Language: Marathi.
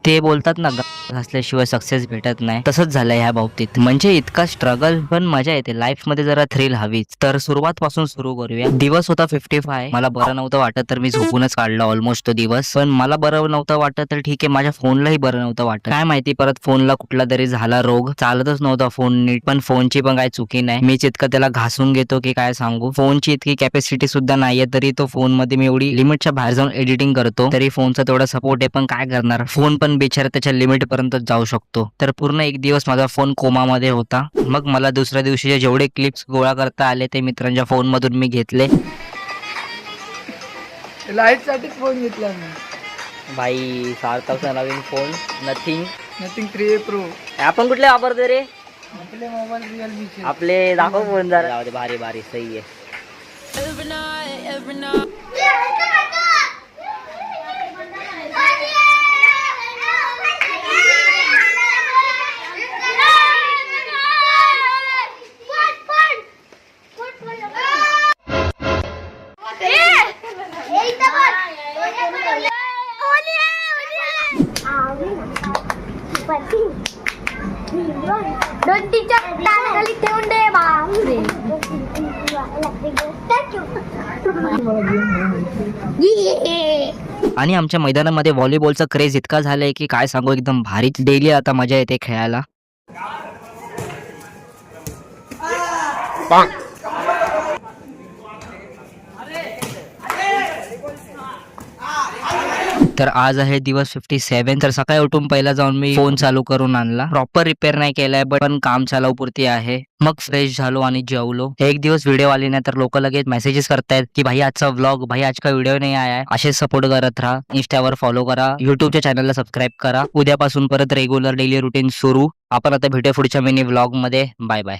ते बोलतात ना असल्याशिवाय सक्सेस भेटत नाही, तसंच झालं ह्या बाबतीत. म्हणजे इतका स्ट्रगल पण मजा येते लाईफ मध्ये, जरा थ्रिल हवीच. तर सुरुवात पासून सुरू करूया. दिवस होता 55. मला बरं नव्हतं वाटत तर मी झोपूनच काढला ऑलमोस्ट तो दिवस. पण मला बरं नव्हतं वाटत तर ठीक आहे, माझ्या फोनलाही बरं नव्हतं वाटत. काय माहिती परत फोनला कुठला तरी झाला रोग, चालतच नव्हता फोन नीट. पण फोनची पण काय चुकी नाही, मीच इतकं त्याला घासून घेतो की काय सांगू. फोनची इतकी कॅपॅसिटी सुद्धा नाहीये, तरी तो फोन मध्ये मी एवढी लिमिटच्या बाहेर जाऊन एडिटिंग करतो. तरी फोनचा तेवढा सपोर्ट आहे, पण काय करणार, फोन पण बिचारा त्याच्या लिमिट पर्यंत जाऊ शकतो. तर पूर्ण एक दिवस माझा फोन कोमामध्ये होता. मग मला दुसऱ्या दिवशीचे जेवढे क्लिप्स गोळा करता आले ते मित्रांच्या फोन मधून मी घेतले. लाईट साठीच फोन घेतला मी. भाई सार्थकचा नवीन फोन नथिंग नथिंग 3 प्रो. आपण कुठले वापरतो रे? आपले मोबाईल रिअलमीचे. आपले दाखव फोन जरा. जाऊ दे, भारी भारी सही आहे. आणि आमच्या मैदानामध्ये व्हॉलीबॉलचा क्रेज इतका झालाय की काय सांगू, एकदम भारी. डेली आता मजा येते खेळायला. तर आज आहे दिवस 57. तर सकाळी उठून पहिला जाऊन मी फोन चालू करून आणला. प्रॉपर रिपेअर नाही केलाय पण काम चालव पुरती आहे. मग फ्रेश झालो आणि जेवलो. एक दिवस व्हिडिओ आली नाही तर लोक लगेच मेसेजेस करतायत की भाई आजचा व्लॉग, भाई आज का व्हिडिओ नाही आया. असे सपोर्ट करत राहा. इंस्टावर फॉलो करा, युट्यूबच्या चॅनलला सबस्क्राईब करा. उद्यापासून परत रेग्युलर डेली रुटीन सुरू. आपण आता भेटूया पुढच्या मिनी व्लॉग मध्ये. Bye bye.